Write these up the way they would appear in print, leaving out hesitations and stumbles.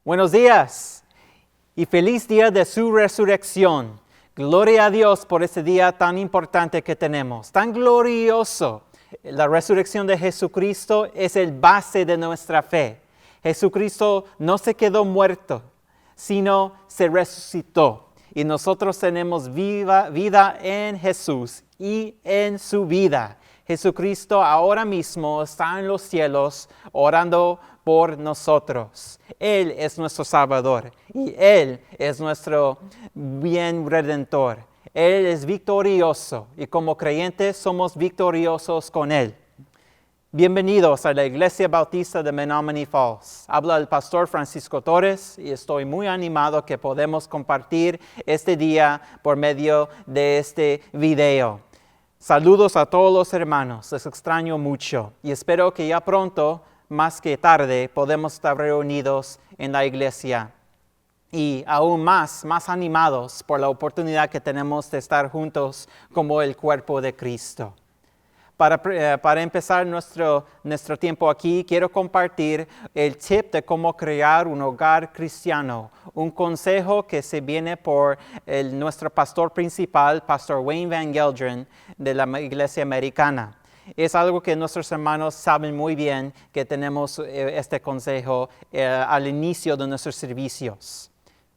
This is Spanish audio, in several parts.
Buenos días y feliz día de su resurrección. Gloria a Dios por este día tan importante que tenemos, tan glorioso. La resurrección de Jesucristo es el base de nuestra fe. Jesucristo no se quedó muerto, sino se resucitó. Y nosotros tenemos vida en Jesús y en su vida. Jesucristo ahora mismo está en los cielos orando por nosotros. Él es nuestro Salvador y Él es nuestro bien redentor. Él es victorioso y como creyentes somos victoriosos con Él. Bienvenidos a la Iglesia Bautista de Menominee Falls. Habla el pastor Francisco Torres y estoy muy animado que podemos compartir este día por medio de este video. Saludos a todos los hermanos, les extraño mucho y espero que ya pronto, más que tarde, podemos estar reunidos en la iglesia y aún más animados por la oportunidad que tenemos de estar juntos como el cuerpo de Cristo. Para empezar nuestro tiempo aquí, quiero compartir el tip de cómo crear un hogar cristiano. Un consejo que se viene por nuestro pastor principal, Pastor Wayne Van Gelderen, de la Iglesia Americana. Es algo que nuestros hermanos saben muy bien que tenemos este consejo al inicio de nuestros servicios.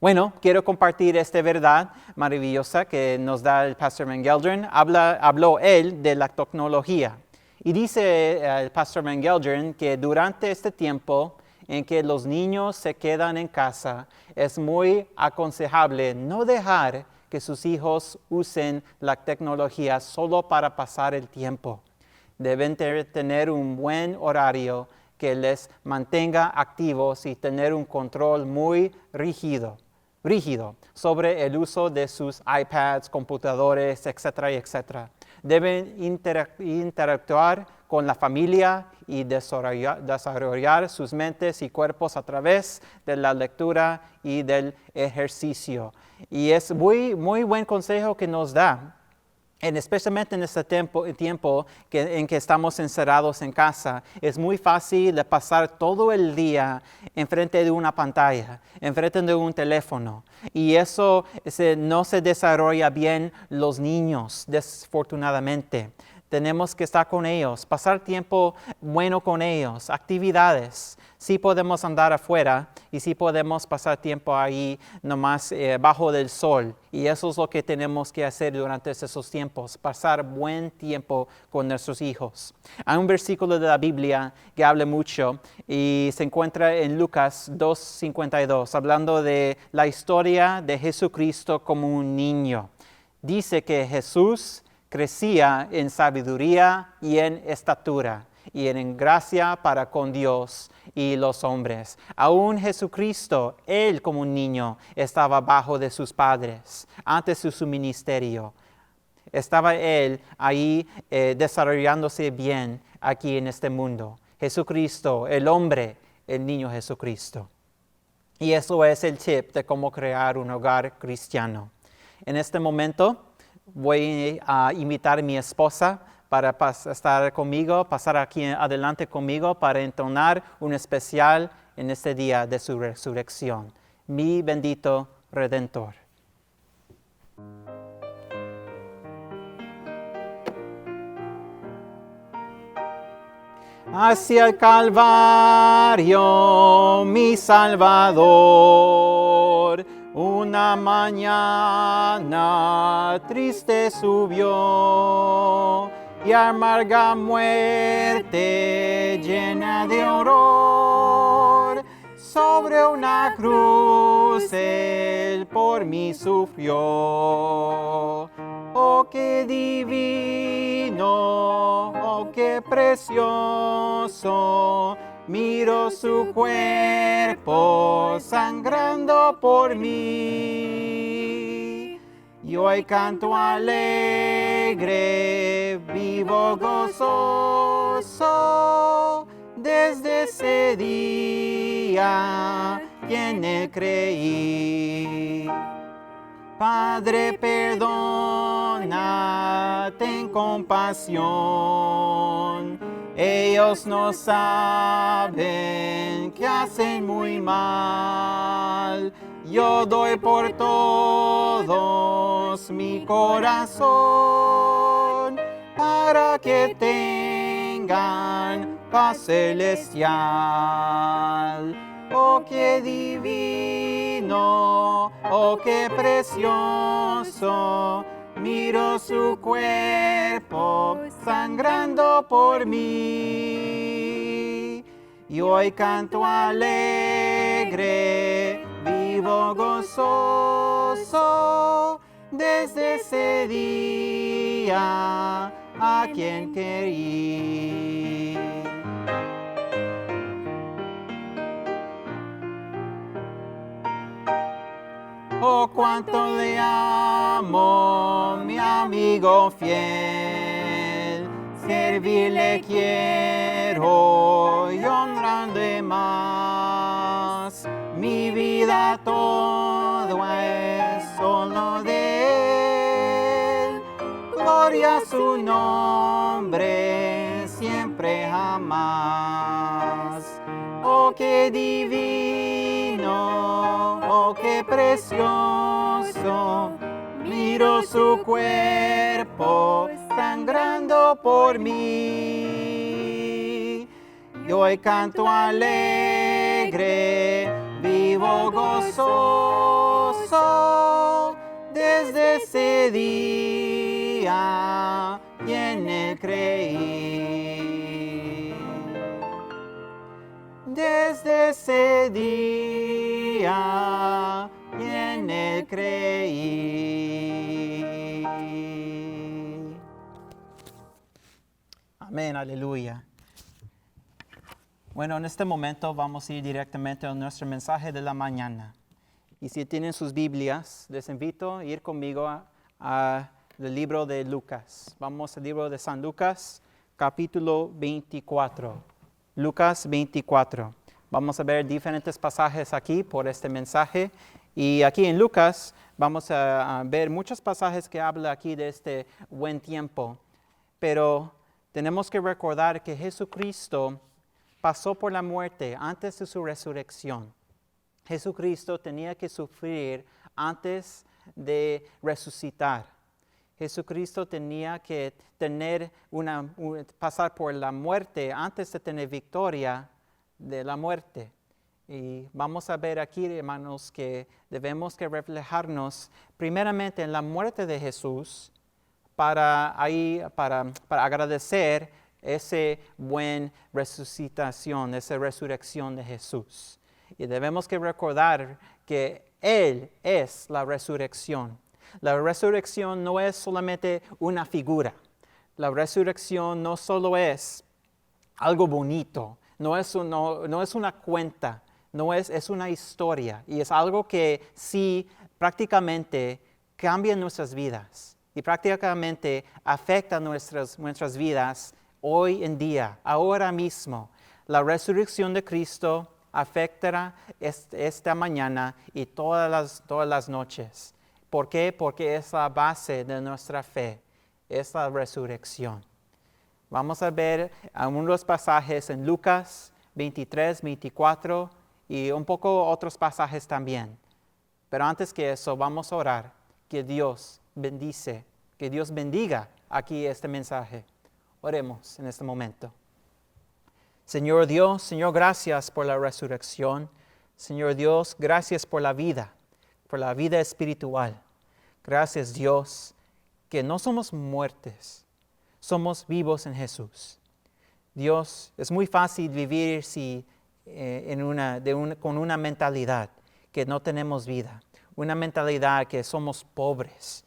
Bueno, quiero compartir esta verdad maravillosa que nos da el Pastor Van Gelderen. Habló él de la tecnología. Y dice el Pastor Van Gelderen que durante este tiempo en que los niños se quedan en casa, es muy aconsejable no dejar que sus hijos usen la tecnología solo para pasar el tiempo. Deben tener un buen horario que les mantenga activos y tener un control muy rígido sobre el uso de sus iPads, computadores, etcétera, etcétera. Deben interactuar con la familia y desarrollar sus mentes y cuerpos a través de la lectura y del ejercicio. Y es muy buen consejo que nos da. Especialmente en este tiempo en que estamos encerrados en casa, es muy fácil de pasar todo el día enfrente de una pantalla, enfrente de un teléfono. Y eso no se desarrolla bien los niños, desafortunadamente. Tenemos que estar con ellos, pasar tiempo bueno con ellos, actividades. Sí podemos andar afuera y sí podemos pasar tiempo ahí nomás bajo del sol. Y eso es lo que tenemos que hacer durante esos tiempos, pasar buen tiempo con nuestros hijos. Hay un versículo de la Biblia que habla mucho y se encuentra en Lucas 2:52, hablando de la historia de Jesucristo como un niño. Dice que Jesús crecía en sabiduría y en estatura y en gracia para con Dios y los hombres. Aún Jesucristo, Él como un niño, estaba bajo de sus padres antes de su ministerio. Estaba Él ahí desarrollándose bien aquí en este mundo. Jesucristo, el hombre, el niño Jesucristo. Y eso es el tip de cómo crear un hogar cristiano. En este momento voy a invitar a mi esposa para estar conmigo, pasar aquí adelante conmigo para entonar un especial en este día de su resurrección. Mi bendito Redentor. Hacia el Calvario, mi Salvador, una mañana triste subió y amarga muerte llena de horror. Sobre una cruz Él por mí sufrió. Oh, qué divino, oh, qué precioso. Miro su cuerpo sangrando por mí. Y hoy canto alegre, vivo gozoso. Desde ese día que en Él creí. Padre, perdona, ten compasión. Ellos no saben que hacen muy mal. Yo doy por todos mi corazón, para que tengan paz celestial. Oh, qué divino, oh, qué precioso, miro su cuerpo sangrando por mí. Y hoy canto alegre, vivo gozoso, desde ese día a quien querí. Oh, cuánto le amo, mi amigo fiel, servirle quiero y honrarle más. Mi vida todo es solo de Él, gloria a su nombre, siempre jamás. Oh, qué divino, oh, qué precioso, miro su cuerpo sangrando por mí. Y hoy canto alegre, vivo gozoso, desde ese día y en Él creí. Desde ese día y en Él creí. Amén, aleluya. Bueno, en este momento vamos a ir directamente a nuestro mensaje de la mañana. Y si tienen sus Biblias, les invito a ir conmigo al libro de Lucas. Vamos al libro de San Lucas, capítulo 24. Lucas 24. Vamos a ver diferentes pasajes aquí por este mensaje. Y aquí en Lucas vamos a ver muchos pasajes que hablan aquí de este buen tiempo. Pero tenemos que recordar que Jesucristo pasó por la muerte antes de su resurrección. Jesucristo tenía que sufrir antes de resucitar. Jesucristo tenía que pasar por la muerte antes de tener victoria de la muerte. Y vamos a ver aquí, hermanos, que debemos que reflejarnos primeramente en la muerte de Jesús para agradecer esa buena resucitación, esa resurrección de Jesús. Y debemos que recordar que Él es la resurrección. La resurrección no es solamente una figura. La resurrección no solo es algo bonito, no es una cuenta, es una historia. Y es algo que sí prácticamente cambia nuestras vidas y prácticamente afecta nuestras vidas hoy en día, ahora mismo. La resurrección de Cristo afectará esta mañana y todas las noches. ¿Por qué? Porque es la base de nuestra fe, es la resurrección. Vamos a ver algunos pasajes en Lucas 23, 24 y un poco otros pasajes también. Pero antes que eso, vamos a orar que Dios bendiga aquí este mensaje. Oremos en este momento. Señor Dios, Señor, gracias por la resurrección. Señor Dios, gracias por la vida espiritual. Gracias, Dios, que no somos muertes, somos vivos en Jesús. Dios, es muy fácil vivir con una mentalidad que no tenemos vida, una mentalidad que somos pobres,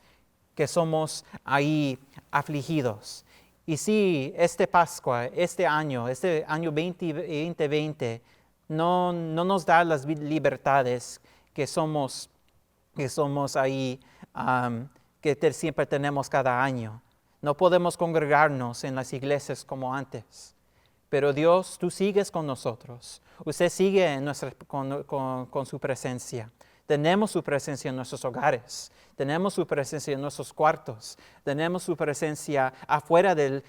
que somos ahí afligidos. Y si esta Pascua, este año 2020, no nos da las libertades que somos ahí, que siempre tenemos cada año. No podemos congregarnos en las iglesias como antes. Pero Dios, tú sigues con nosotros. Usted sigue con su presencia. Tenemos su presencia en nuestros hogares. Tenemos su presencia en nuestros cuartos. Tenemos su presencia afuera de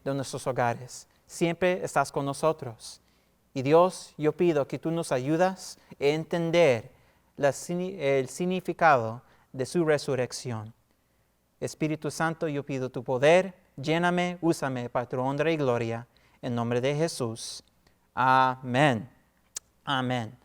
nuestros hogares. Siempre estás con nosotros. Y Dios, yo pido que tú nos ayudas a entender el significado de su resurrección. Espíritu Santo, yo pido tu poder, lléname, úsame para tu honra y gloria, en nombre de Jesús. Amén. Amén.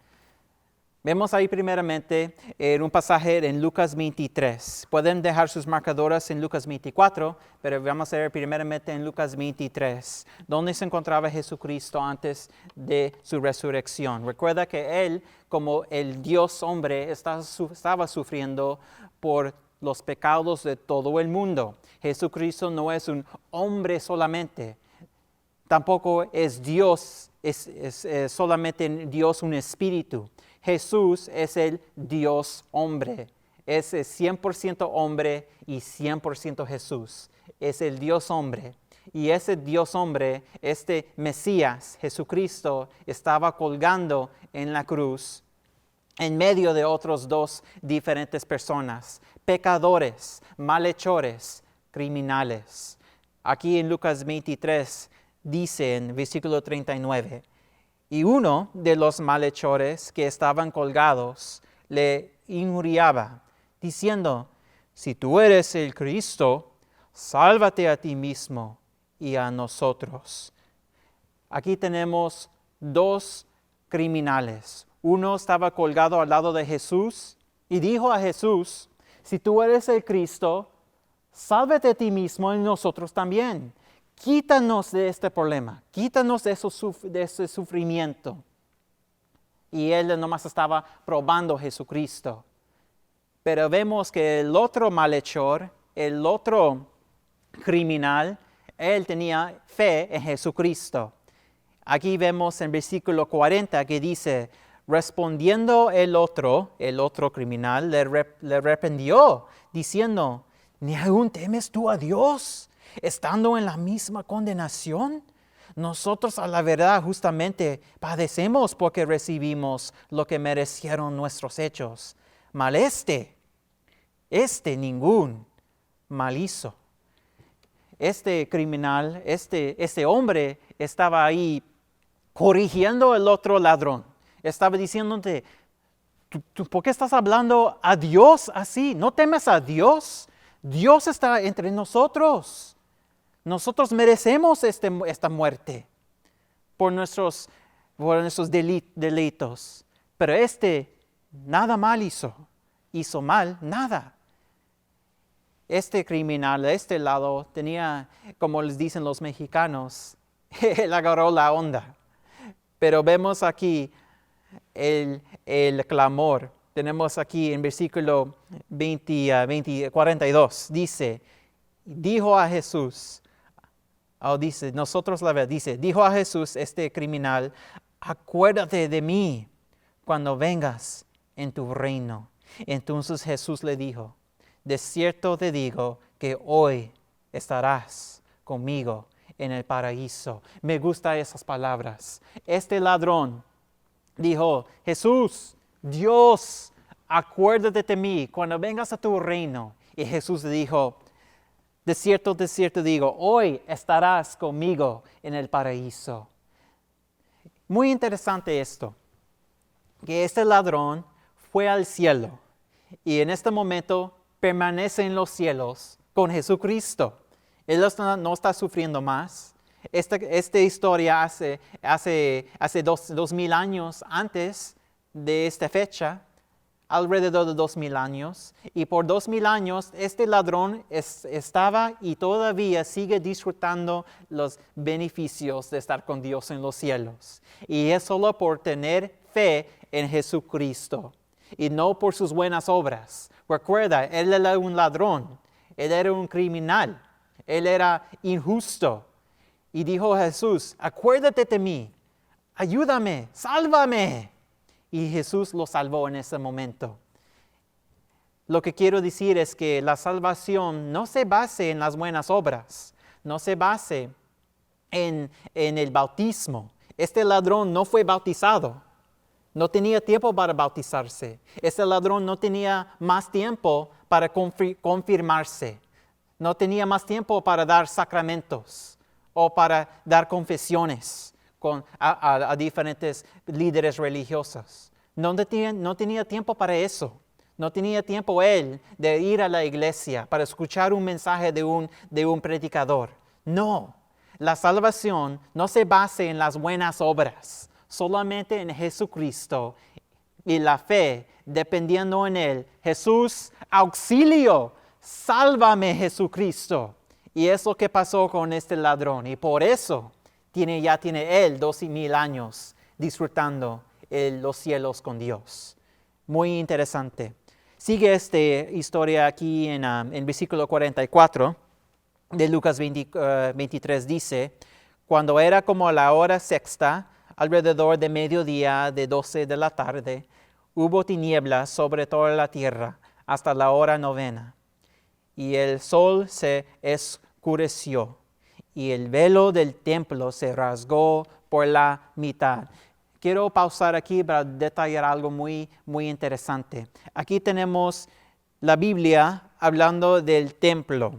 Vemos ahí primeramente en un pasaje en Lucas 23. Pueden dejar sus marcadoras en Lucas 24, pero vamos a ver primeramente en Lucas 23, donde se encontraba Jesucristo antes de su resurrección. Recuerda que Él, como el Dios hombre, estaba sufriendo por los pecados de todo el mundo. Jesucristo no es un hombre solamente, tampoco es Dios, es solamente Dios un espíritu. Jesús es el Dios hombre. Es 100% hombre y 100% Jesús. Es el Dios hombre. Y ese Dios hombre, este Mesías, Jesucristo, estaba colgando en la cruz en medio de otros dos diferentes personas, pecadores, malhechores, criminales. Aquí en Lucas 23 dice en versículo 39, y uno de los malhechores que estaban colgados le injuriaba, diciendo, si tú eres el Cristo, sálvate a ti mismo y a nosotros. Aquí tenemos dos criminales. Uno estaba colgado al lado de Jesús y dijo a Jesús, si tú eres el Cristo, sálvate a ti mismo y nosotros también. Quítanos de este problema, quítanos de ese sufrimiento. Y él nomás estaba probando a Jesucristo. Pero vemos que el otro malhechor, el otro criminal, él tenía fe en Jesucristo. Aquí vemos en versículo 40 que dice, respondiendo el otro criminal, le reprendió, diciendo, ¿ni aún temes tú a Dios, estando en la misma condenación? Nosotros a la verdad justamente padecemos porque recibimos lo que merecieron nuestros hechos. Mal este ningún mal hizo. Este criminal, este hombre estaba ahí corrigiendo al otro ladrón. Estaba diciéndote, ¿tú por qué estás hablando a Dios así? ¿No temes a Dios? Dios está entre nosotros. Nosotros merecemos esta muerte por nuestros delitos. Pero nada mal hizo mal, nada. Este criminal de este lado tenía, como les dicen los mexicanos, él agarró la onda. Pero vemos aquí el clamor. Tenemos aquí en versículo 42, dijo a Jesús, dijo a Jesús este criminal, acuérdate de mí cuando vengas en tu reino. Entonces Jesús le dijo, de cierto te digo que hoy estarás conmigo en el paraíso. Me gustan esas palabras. Este ladrón dijo, Jesús, Dios, acuérdate de mí cuando vengas a tu reino. Y Jesús le dijo, de cierto digo, hoy estarás conmigo en el paraíso. Muy interesante esto, que este ladrón fue al cielo y en este momento permanece en los cielos con Jesucristo. Él no está sufriendo más. Esta historia hace 2000 años antes de esta fecha, alrededor de 2000 años. Y por 2000 años este ladrón estaba y todavía sigue disfrutando los beneficios de estar con Dios en los cielos. Y es solo por tener fe en Jesucristo y no por sus buenas obras. Recuerda, él era un ladrón, él era un criminal, él era injusto. Y dijo a Jesús, acuérdate de mí, ayúdame, sálvame. Y Jesús lo salvó en ese momento. Lo que quiero decir es que la salvación no se base en las buenas obras, no se base en el bautismo. Este ladrón no fue bautizado, no tenía tiempo para bautizarse. Este ladrón no tenía más tiempo para confirmarse, no tenía más tiempo para dar sacramentos o para dar confesiones a diferentes líderes religiosos. No tenía tiempo para eso. No tenía tiempo él de ir a la iglesia para escuchar un mensaje de un predicador. No, la salvación no se basa en las buenas obras, solamente en Jesucristo y la fe dependiendo en Él. Jesús, auxilio, sálvame Jesucristo. Y es lo que pasó con este ladrón. Y por eso ya tiene él 12,000 años disfrutando los cielos con Dios. Muy interesante. Sigue esta historia aquí en versículo 44 de Lucas 23. Dice, cuando era como la hora sexta, alrededor de mediodía de 12 de la tarde, hubo tinieblas sobre toda la tierra hasta la hora novena. Y el sol se oscureció, y el velo del templo se rasgó por la mitad. Quiero pausar aquí para detallar algo muy, muy interesante. Aquí tenemos la Biblia hablando del templo.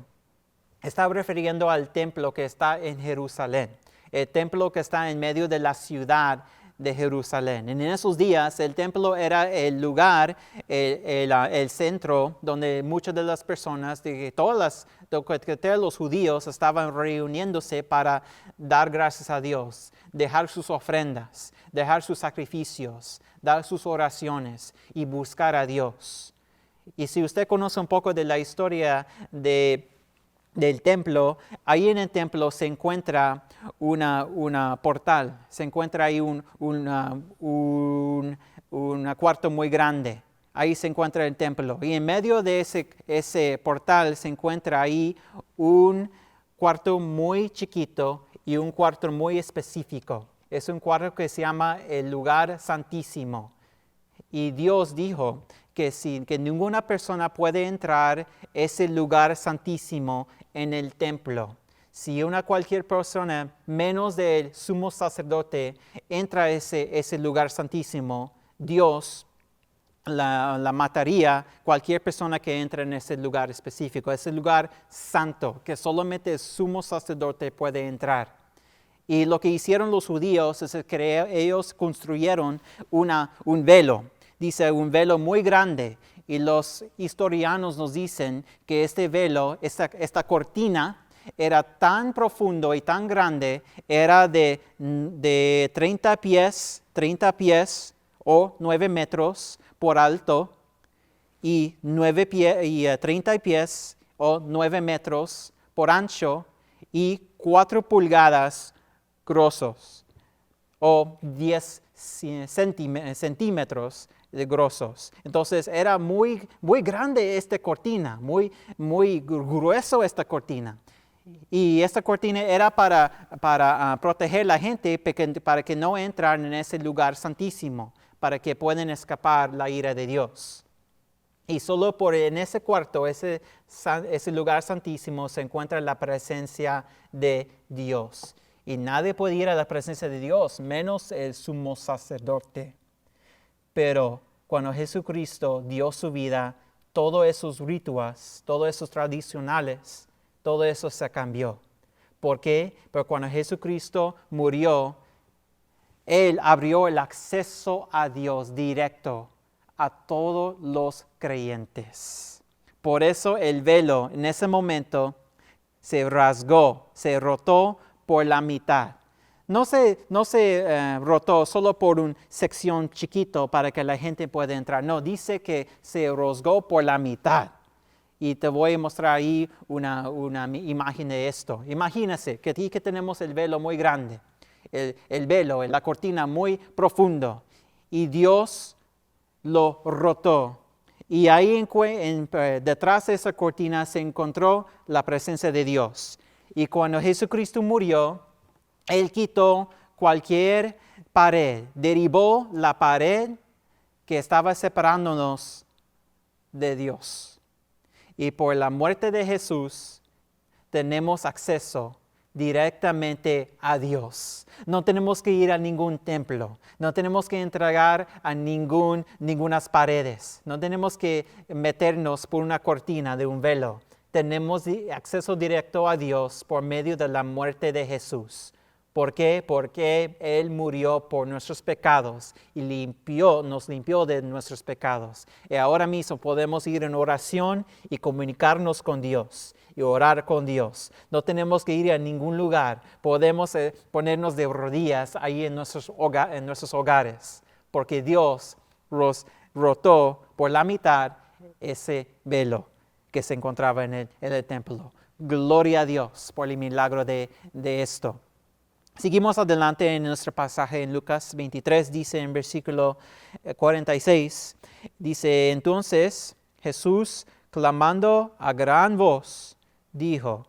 Está refiriendo al templo que está en Jerusalén, el templo que está en medio de la ciudad de Jerusalén. En esos días el templo era el lugar, el centro donde muchas de las personas, todos los judíos estaban reuniéndose para dar gracias a Dios, dejar sus ofrendas, dejar sus sacrificios, dar sus oraciones y buscar a Dios. Y si usted conoce un poco de la historia del templo, ahí en el templo se encuentra una portal, se encuentra ahí un cuarto muy grande. Ahí se encuentra el templo. Y en medio de ese portal se encuentra ahí un cuarto muy chiquito y un cuarto muy específico. Es un cuarto que se llama el lugar santísimo. Y Dios dijo que ninguna persona puede entrar ese lugar santísimo en el templo. Si cualquier persona, menos del sumo sacerdote, entra a ese lugar santísimo, Dios la mataría cualquier persona que entre en ese lugar específico, ese lugar santo, que solamente el sumo sacerdote puede entrar. Y lo que hicieron los judíos es que ellos construyeron un velo. Dice un velo muy grande, y los historianos nos dicen que este velo, esta cortina, era tan profundo y tan grande, era de 30 pies o 9 metros por alto, y 30 pies o 9 metros por ancho, y 4 pulgadas grosos, o 10 centímetros de grosos. Entonces era muy, muy grande esta cortina, muy, muy grueso esta cortina. Y esta cortina era para proteger a la gente, para que no entran en ese lugar santísimo, para que puedan escapar la ira de Dios. Y solo en ese cuarto, ese lugar santísimo, se encuentra la presencia de Dios. Y nadie puede ir a la presencia de Dios, menos el sumo sacerdote. Pero cuando Jesucristo dio su vida, todos esos rituales, todos esos tradicionales, todo eso se cambió. ¿Por qué? Porque cuando Jesucristo murió, Él abrió el acceso a Dios directo a todos los creyentes. Por eso el velo en ese momento se rasgó, se rotó por la mitad. No se rotó solo por una sección chiquito para que la gente pueda entrar. No, dice que se rasgó por la mitad. Y te voy a mostrar ahí una imagen de esto. Imagínese que aquí que tenemos el velo muy grande, el velo, la cortina muy profundo, y Dios lo rotó. Y ahí detrás de esa cortina se encontró la presencia de Dios. Y cuando Jesucristo murió, Él quitó cualquier pared, derribó la pared que estaba separándonos de Dios. Y por la muerte de Jesús tenemos acceso directamente a Dios. No tenemos que ir a ningún templo. No tenemos que entregar a ningunas paredes. No tenemos que meternos por una cortina de un velo. Tenemos acceso directo a Dios por medio de la muerte de Jesús. ¿Por qué? Porque Él murió por nuestros pecados y nos limpió de nuestros pecados. Y ahora mismo podemos ir en oración y comunicarnos con Dios y orar con Dios. No tenemos que ir a ningún lugar. Podemos ponernos de rodillas ahí en nuestros hogares, porque Dios rotó por la mitad ese velo que se encontraba en el templo. Gloria a Dios por el milagro de esto. Seguimos adelante en nuestro pasaje en Lucas 23, dice en versículo 46, dice, entonces Jesús, clamando a gran voz, dijo,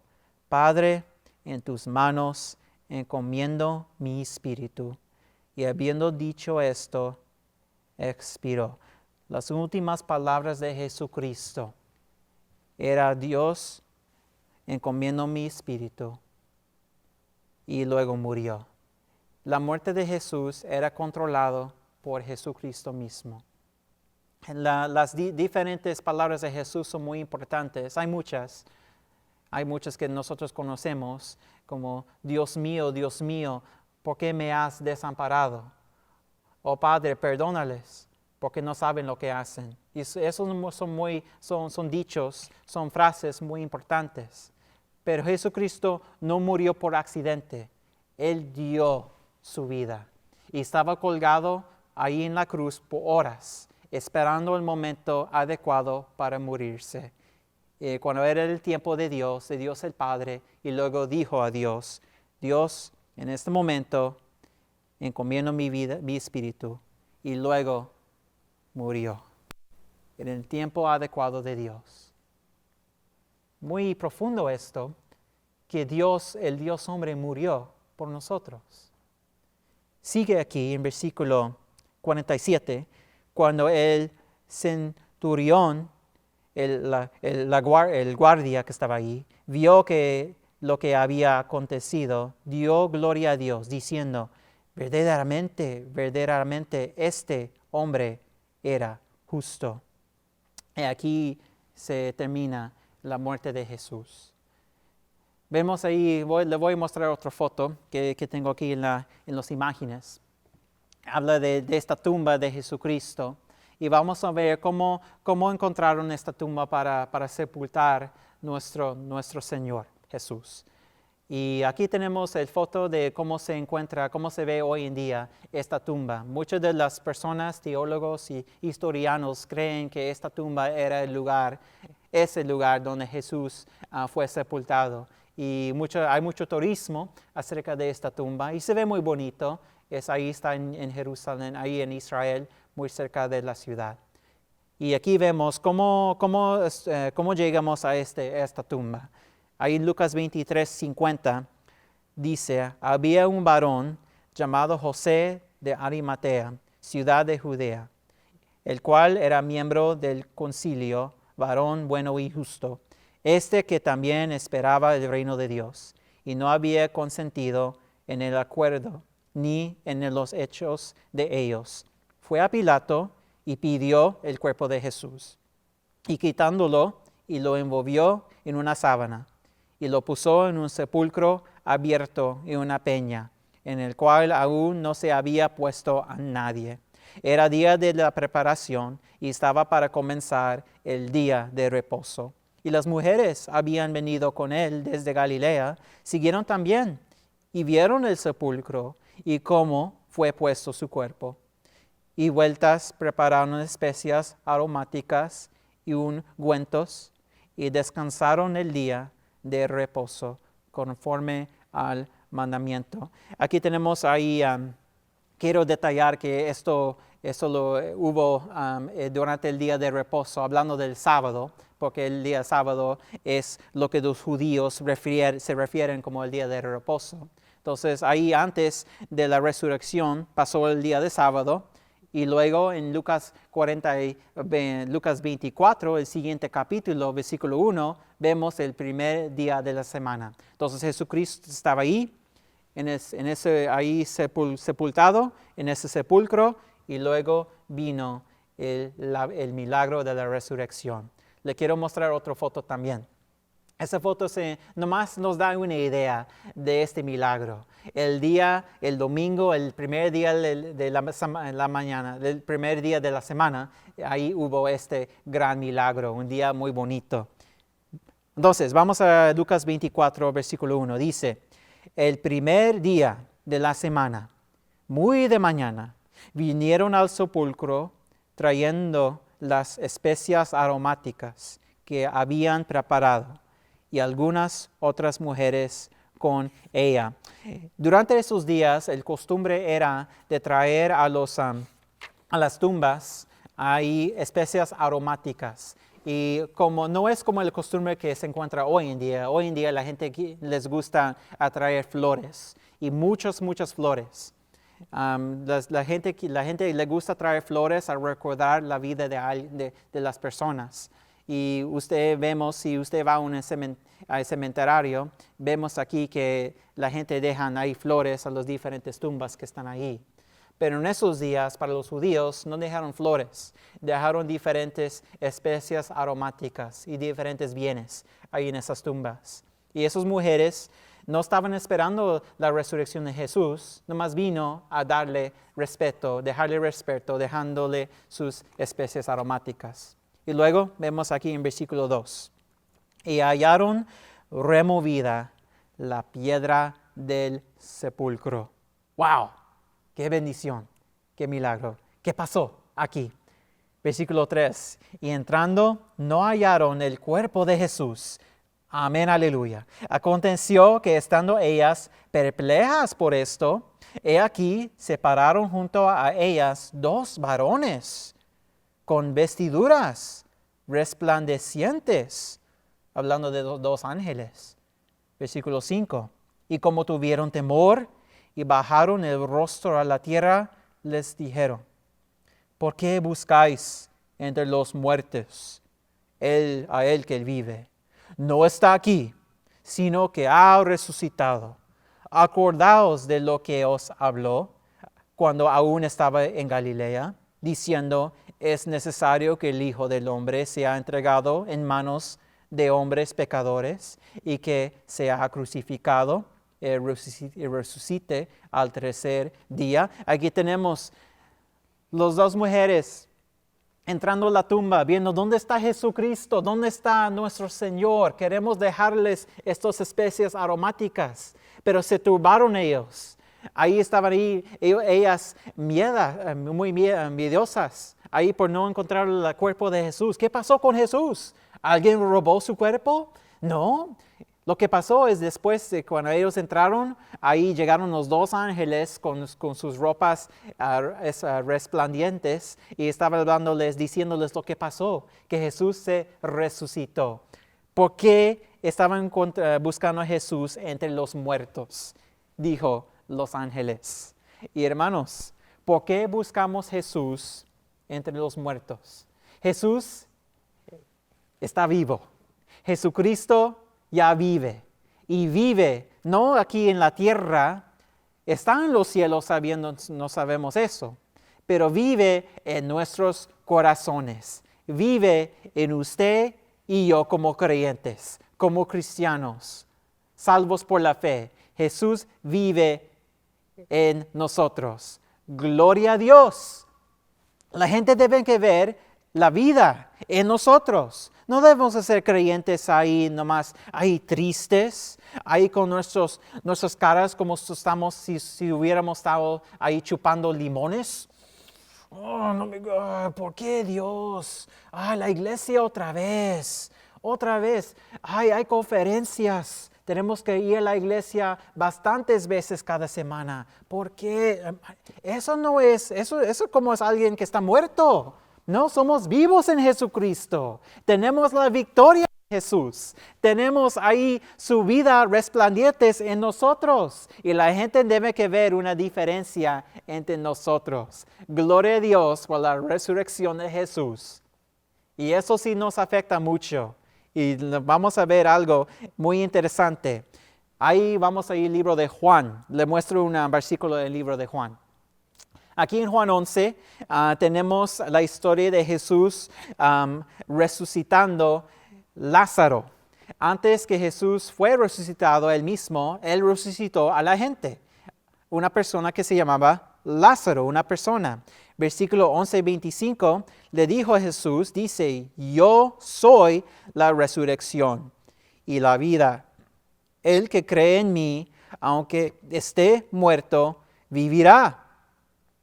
Padre, en tus manos encomiendo mi espíritu. Y habiendo dicho esto, expiró. Las últimas palabras de Jesucristo era Dios, encomiendo mi espíritu. Y luego murió. La muerte de Jesús era controlada por Jesucristo mismo. Las diferentes palabras de Jesús son muy importantes. Hay muchas que nosotros conocemos como Dios mío, ¿por qué me has desamparado? Oh Padre, perdónales, porque no saben lo que hacen. Y esos son dichos, son frases muy importantes. Pero Jesucristo no murió por accidente. Él dio su vida. Y estaba colgado ahí en la cruz por horas, esperando el momento adecuado para morirse. Cuando era el tiempo de Dios el Padre, y luego dijo a Dios, Dios, en este momento encomiendo mi vida, mi espíritu, y luego murió. En el tiempo adecuado de Dios. Muy profundo esto, que Dios, el Dios hombre, murió por nosotros. Sigue aquí en versículo 47, cuando el centurión, el guardia que estaba ahí, vio que lo que había acontecido, dio gloria a Dios, diciendo, verdaderamente, este hombre era justo. Y aquí se termina la muerte de Jesús. Vemos ahí, le voy a mostrar otra foto que tengo aquí en las imágenes. Habla de esta tumba de Jesucristo y vamos a ver cómo encontraron esta tumba para sepultar nuestro Señor Jesús. Y aquí tenemos el foto de cómo se ve hoy en día esta tumba. Muchas de las personas, teólogos y historianos creen que esta tumba era ese lugar donde Jesús fue sepultado. Y hay mucho turismo acerca de esta tumba y se ve muy bonito. Ahí está en Jerusalén, ahí en Israel, muy cerca de la ciudad. Y aquí vemos cómo llegamos a esta tumba. Ahí en Lucas 23, 50 dice, había un varón llamado José de Arimatea, ciudad de Judea, el cual era miembro del concilio, varón bueno y justo, que también esperaba el reino de Dios, y no había consentido en el acuerdo, ni en los hechos de ellos. Fue a Pilato y pidió el cuerpo de Jesús, y quitándolo, y lo envolvió en una sábana, y lo puso en un sepulcro abierto en una peña, en el cual aún no se había puesto a nadie. Era día de la preparación y estaba para comenzar el día de reposo. Y las mujeres habían venido con él desde Galilea, siguieron también y vieron el sepulcro y cómo fue puesto su cuerpo. Y vueltas prepararon especias aromáticas y ungüentos y descansaron el día de reposo conforme al mandamiento. Aquí tenemos ahí, quiero detallar que eso lo hubo durante el día de reposo, hablando del sábado, porque el día sábado es lo que los judíos se refieren como el día de reposo. Entonces ahí antes de la resurrección pasó el día de sábado. Y luego en Lucas 24, el siguiente capítulo, versículo 1, vemos el primer día de la semana. Entonces Jesucristo estaba ahí, ahí sepultado, en ese sepulcro, y luego vino el milagro de la resurrección. Le quiero mostrar otra foto también. Esa foto nomás nos da una idea de este milagro. El domingo, el primer día de la mañana, del primer día de la semana, ahí hubo este gran milagro, un día muy bonito. Entonces, vamos a Lucas 24, versículo 1. Dice, el primer día de la semana, muy de mañana, vinieron al sepulcro trayendo las especias aromáticas que habían preparado y algunas otras mujeres con ella. Durante esos días, el costumbre era de traer a las tumbas ahí especias aromáticas. Y como no es como el costumbre que se encuentra hoy en día la gente les gusta atraer flores y muchas flores. La gente le gusta traer flores a recordar la vida de las personas. Y si usted va al cementerio, vemos aquí que la gente deja ahí flores a las diferentes tumbas que están ahí. Pero en esos días, para los judíos, no dejaron flores, dejaron diferentes especias aromáticas y diferentes bienes ahí en esas tumbas. Y esas mujeres no estaban esperando la resurrección de Jesús, nomás vino a dejarle respeto, dejándole sus especias aromáticas. Y luego vemos aquí en versículo 2, y hallaron removida la piedra del sepulcro. ¡Wow! ¡Qué bendición! ¡Qué milagro! ¿Qué pasó aquí? Versículo 3. Y entrando, no hallaron el cuerpo de Jesús. Amén, aleluya. Aconteció que estando ellas perplejas por esto, he aquí se pararon junto a ellas dos varones con vestiduras resplandecientes, hablando de dos ángeles. Versículo 5. Y como tuvieron temor y bajaron el rostro a la tierra, les dijeron, ¿por qué buscáis entre los muertos a él que vive? No está aquí, sino que ha resucitado. Acordaos de lo que os habló cuando aún estaba en Galilea, diciendo, es necesario que el Hijo del Hombre sea entregado en manos de hombres pecadores y que sea crucificado y resucite al tercer día. Aquí tenemos las dos mujeres entrando a la tumba, viendo dónde está Jesucristo, dónde está nuestro Señor. Queremos dejarles estas especies aromáticas, pero se turbaron ellos. Ahí estaban ellas muy miedosas, ahí por no encontrar el cuerpo de Jesús. ¿Qué pasó con Jesús? ¿Alguien robó su cuerpo? No. Lo que pasó es después de cuando ellos entraron, ahí llegaron los dos ángeles con sus ropas resplandecientes y estaban hablándoles, diciéndoles lo que pasó, que Jesús se resucitó. ¿Por qué estaban buscando a Jesús entre los muertos? Dijo los ángeles. Y hermanos, ¿por qué buscamos Jesús entre los muertos? Jesús está vivo. Jesucristo ya vive. Y vive, no aquí en la tierra, está en los cielos sabiendo, no sabemos eso, pero vive en nuestros corazones. Vive en usted y yo como creyentes, como cristianos, salvos por la fe. Jesús vive en nosotros. Gloria a Dios. La gente debe que ver la vida en nosotros. No debemos ser creyentes ahí nomás, ahí tristes, ahí con nuestras caras como estamos si hubiéramos estado ahí chupando limones. Oh, no ¿por qué Dios? La iglesia otra vez. Hay conferencias. Tenemos que ir a la iglesia bastantes veces cada semana. ¿Por qué? Eso no es, eso como es alguien que está muerto. No, somos vivos en Jesucristo. Tenemos la victoria en Jesús. Tenemos ahí su vida resplandecientes en nosotros. Y la gente debe que ver una diferencia entre nosotros. Gloria a Dios por la resurrección de Jesús. Y eso sí nos afecta mucho. Y vamos a ver algo muy interesante. Ahí vamos a ir al libro de Juan. Le muestro un versículo del libro de Juan. Aquí en Juan 11 tenemos la historia de Jesús resucitando Lázaro. Antes que Jesús fue resucitado él mismo, él resucitó a la gente. Una persona que se llamaba Lázaro, una persona. Versículo 11:25 le dijo a Jesús, dice, yo soy la resurrección y la vida. El que cree en mí, aunque esté muerto, vivirá.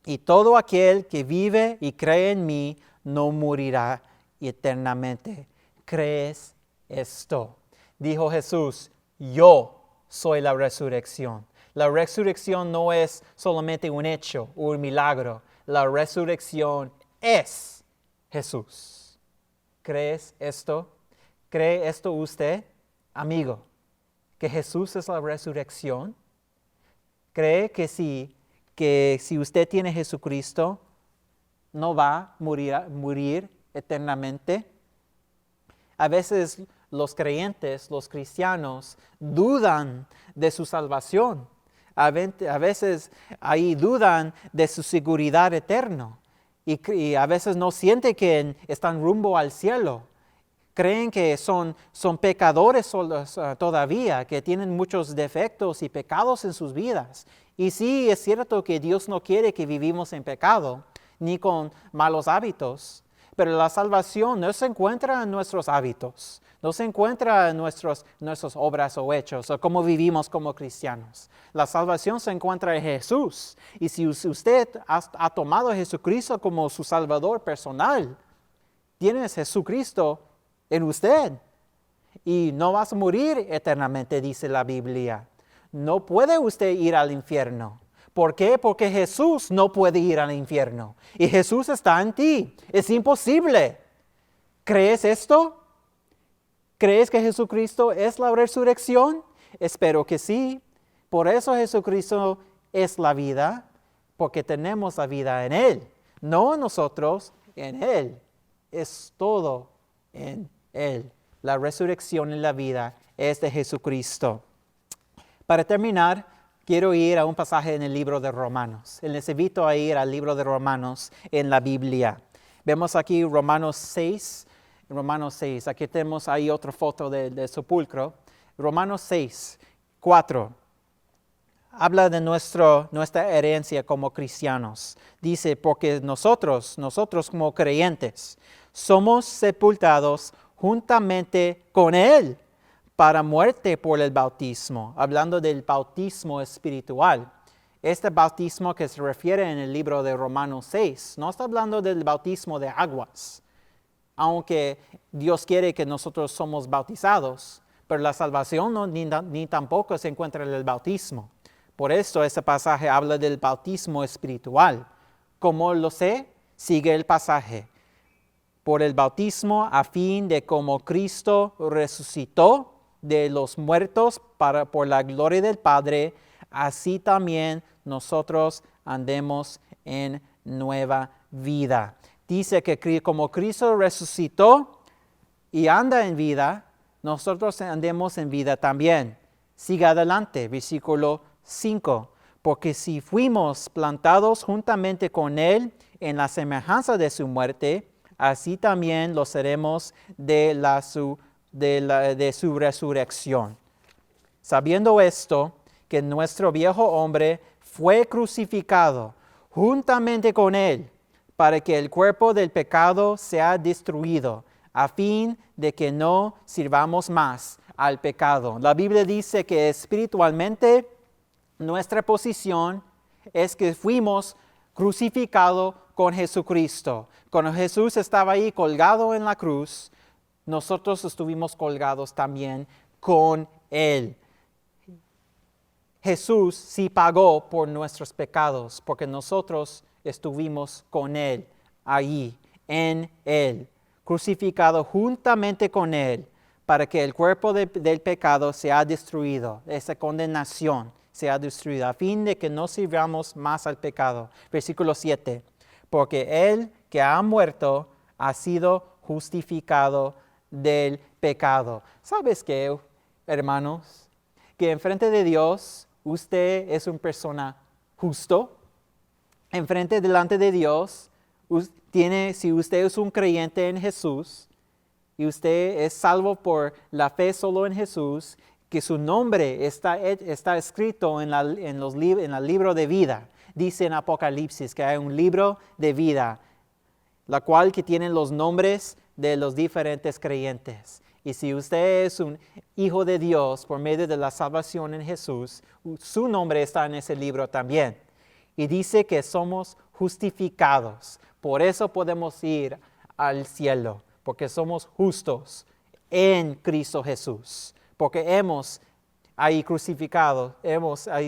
Y todo aquel que vive y cree en mí, no morirá eternamente. ¿Crees esto? Dijo Jesús, yo soy la resurrección. La resurrección no es solamente un hecho o un milagro. La resurrección es Jesús. ¿Crees esto? ¿Cree esto usted, amigo? ¿Que Jesús es la resurrección? ¿Cree que si usted tiene Jesucristo, no va a morir eternamente? A veces los creyentes, los cristianos, dudan de su salvación. A veces ahí dudan de su seguridad eterna. Y a veces no sienten que están rumbo al cielo. Creen que son pecadores todavía, que tienen muchos defectos y pecados en sus vidas. Y sí, es cierto que Dios no quiere que vivimos en pecado, ni con malos hábitos. Pero la salvación no se encuentra en nuestros hábitos, no se encuentra en nuestras obras o hechos, o cómo vivimos como cristianos. La salvación se encuentra en Jesús. Y si usted ha tomado a Jesucristo como su Salvador personal, tienes Jesucristo en usted. Y no vas a morir eternamente, dice la Biblia. No puede usted ir al infierno. ¿Por qué? Porque Jesús no puede ir al infierno. Y Jesús está en ti. Es imposible. ¿Crees esto? ¿Crees que Jesucristo es la resurrección? Espero que sí. Por eso Jesucristo es la vida, porque tenemos la vida en Él. No en nosotros, en Él. Es todo en Él. La resurrección y la vida es de Jesucristo. Para terminar, quiero ir a un pasaje en el libro de Romanos. Les invito a ir al libro de Romanos en la Biblia. Vemos aquí Romanos 6. Aquí tenemos ahí otra foto del sepulcro. Romanos 6, 4. Habla de nuestra herencia como cristianos. Dice, porque nosotros como creyentes, somos sepultados juntamente con Él para muerte por el bautismo, hablando del bautismo espiritual. Este bautismo que se refiere en el libro de Romanos 6, no está hablando del bautismo de aguas, aunque Dios quiere que nosotros somos bautizados, pero la salvación ni tampoco se encuentra en el bautismo. Por eso este pasaje habla del bautismo espiritual. ¿Cómo lo sé? Sigue el pasaje. Por el bautismo, a fin de como Cristo resucitó de los muertos por la gloria del Padre, así también nosotros andemos en nueva vida. Dice que como Cristo resucitó y anda en vida, nosotros andemos en vida también. Sigue adelante, versículo 5. Porque si fuimos plantados juntamente con Él en la semejanza de su muerte, así también lo seremos de su resurrección. Sabiendo esto, que nuestro viejo hombre fue crucificado juntamente con Él, para que el cuerpo del pecado sea destruido, a fin de que no sirvamos más al pecado. La Biblia dice que espiritualmente nuestra posición es que fuimos crucificados con Jesucristo. Cuando Jesús estaba ahí colgado en la cruz, nosotros estuvimos colgados también con Él. Jesús sí pagó por nuestros pecados, porque nosotros estuvimos con Él, allí, en Él, crucificado juntamente con Él, para que el cuerpo del pecado sea destruido, esa condenación sea destruida, a fin de que no sirvamos más al pecado. Versículo 7, porque Él que ha muerto ha sido justificado del pecado. ¿Sabes qué, hermanos? Que enfrente de Dios, usted es una persona justo. Delante de Dios, si usted es un creyente en Jesús, y usted es salvo por la fe solo en Jesús, que su nombre está escrito en el libro de vida. Dice en Apocalipsis que hay un libro de vida, la cual que tiene los nombres de los diferentes creyentes. Y si usted es un hijo de Dios por medio de la salvación en Jesús, su nombre está en ese libro también. Y dice que somos justificados. Por eso podemos ir al cielo, porque somos justos en Cristo Jesús. Porque hemos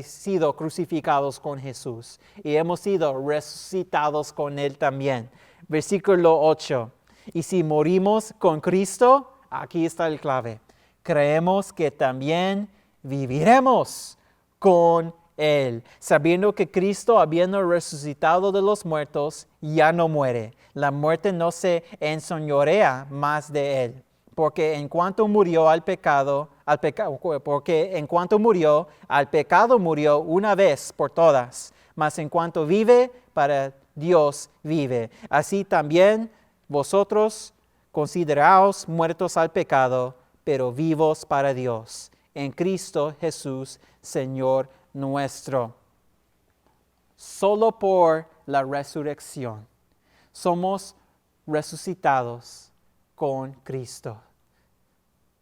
sido crucificados con Jesús y hemos sido resucitados con Él también. Versículo 8. Y si morimos con Cristo, aquí está el clave. Creemos que también viviremos con Él, sabiendo que Cristo, habiendo resucitado de los muertos, ya no muere. La muerte no se enseñorea más de Él. Porque en cuanto murió al pecado murió una vez por todas, mas en cuanto vive, para Dios vive. Así también vosotros consideraos muertos al pecado, pero vivos para Dios, en Cristo Jesús, Señor nuestro. Solo por la resurrección somos resucitados con Cristo.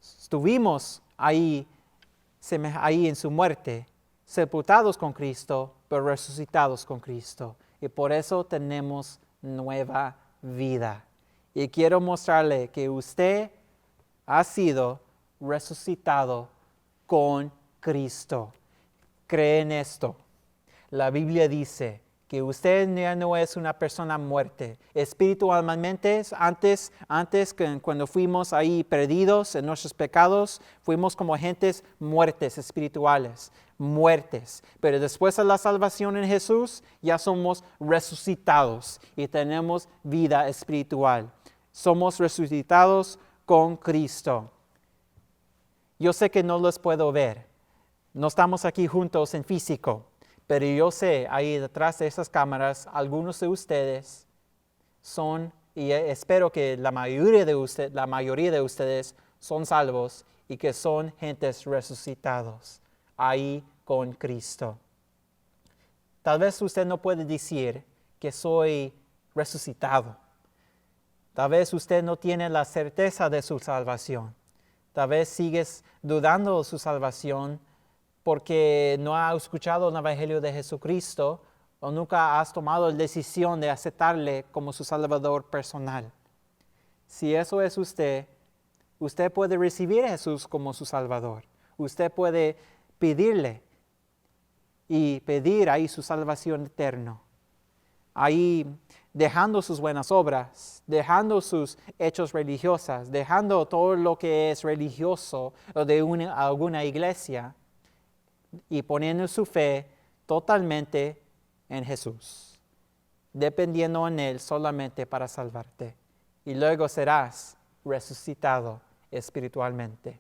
Estuvimos ahí en su muerte, sepultados con Cristo, pero resucitados con Cristo. Y por eso tenemos nueva vida. Y quiero mostrarle que usted ha sido resucitado con Cristo. Cree en esto. La Biblia dice que usted ya no es una persona muerta. Espiritualmente, antes cuando fuimos ahí perdidos en nuestros pecados, fuimos como gentes muertes espirituales, muertes. Pero después de la salvación en Jesús, ya somos resucitados y tenemos vida espiritual. Somos resucitados con Cristo. Yo sé que no los puedo ver. No estamos aquí juntos en físico. Pero yo sé, ahí detrás de esas cámaras, algunos de ustedes son, y espero que la mayoría de ustedes son salvos y que son gentes resucitados, ahí con Cristo. Tal vez usted no puede decir que soy resucitado. Tal vez usted no tiene la certeza de su salvación. Tal vez sigues dudando de su salvación porque no has escuchado el Evangelio de Jesucristo o nunca has tomado la decisión de aceptarle como su Salvador personal. Si eso es usted puede recibir a Jesús como su Salvador. Usted puede pedirle y pedir ahí su salvación eterna. Ahí dejando sus buenas obras, dejando sus hechos religiosos, dejando todo lo que es religioso o de alguna iglesia, y poniendo su fe totalmente en Jesús, dependiendo en Él solamente para salvarte. Y luego serás resucitado espiritualmente.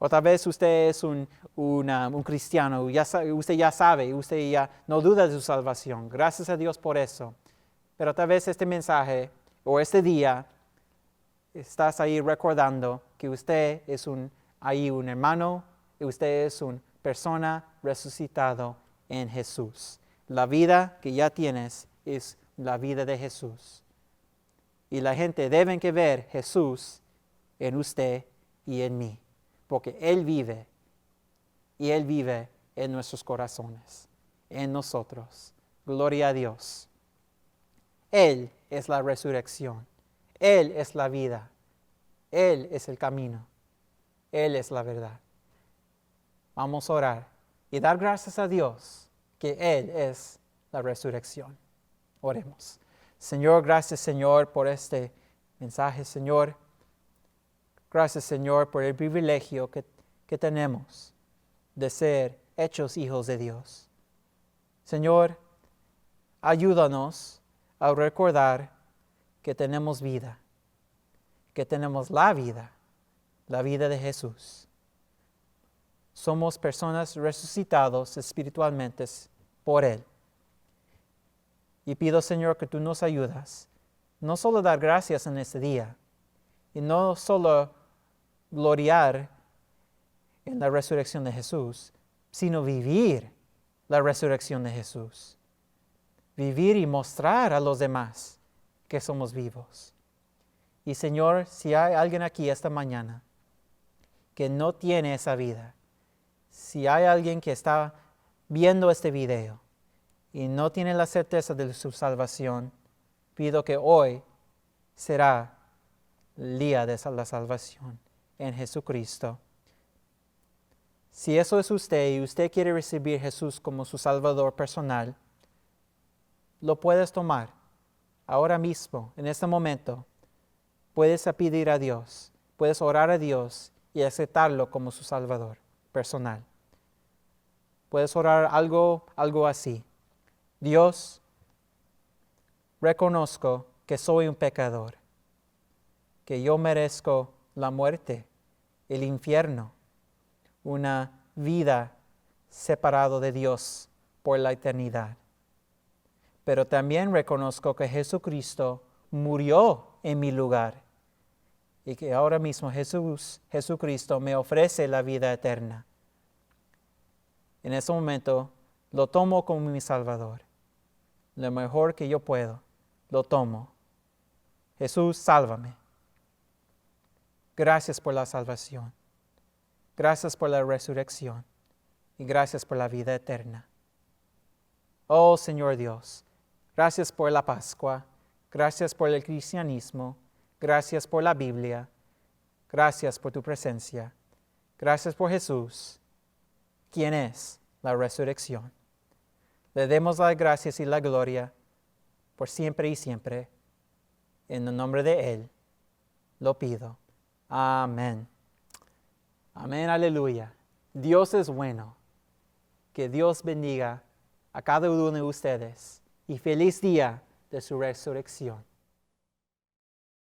Otra vez usted es un cristiano, usted ya sabe, usted ya no duda de su salvación. Gracias a Dios por eso. Pero tal vez este mensaje o este día estás ahí recordando que usted es un hermano y usted es una persona resucitado en Jesús. La vida que ya tienes es la vida de Jesús. Y la gente debe que ver Jesús en usted y en mí, porque Él vive y Él vive en nuestros corazones, en nosotros. Gloria a Dios. Él es la resurrección. Él es la vida. Él es el camino. Él es la verdad. Vamos a orar y dar gracias a Dios que Él es la resurrección. Oremos. Señor, gracias Señor por este mensaje, Señor. Gracias Señor por el privilegio que tenemos de ser hechos hijos de Dios. Señor, ayúdanos a recordar que tenemos vida, que tenemos la vida de Jesús. Somos personas resucitados espiritualmente por Él. Y pido, Señor, que tú nos ayudas, no solo a dar gracias en este día, Y no solo gloriar en la resurrección de Jesús, sino vivir la resurrección de Jesús. Vivir y mostrar a los demás que somos vivos. Y Señor, si hay alguien aquí esta mañana que no tiene esa vida, si hay alguien que está viendo este video y no tiene la certeza de su salvación, pido que hoy será el día de la salvación en Jesucristo. Si eso es usted y usted quiere recibir a Jesús como su Salvador personal, lo puedes tomar ahora mismo, en este momento. Puedes pedir a Dios, puedes orar a Dios y aceptarlo como su Salvador personal. Puedes orar algo así. Dios, reconozco que soy un pecador, que yo merezco la muerte, el infierno, una vida separado de Dios por la eternidad. Pero también reconozco que Jesucristo murió en mi lugar y que ahora mismo Jesucristo me ofrece la vida eterna. En ese momento lo tomo como mi Salvador. Lo mejor que yo puedo, lo tomo. Jesús, sálvame. Gracias por la salvación. Gracias por la resurrección. Y gracias por la vida eterna. Oh Señor Dios, gracias por la Pascua. Gracias por el cristianismo. Gracias por la Biblia. Gracias por tu presencia. Gracias por Jesús, quien es la resurrección. Le demos las gracias y la gloria por siempre y siempre. En el nombre de Él lo pido. Amén. Amén, aleluya. Dios es bueno. Que Dios bendiga a cada uno de ustedes y feliz día de su resurrección.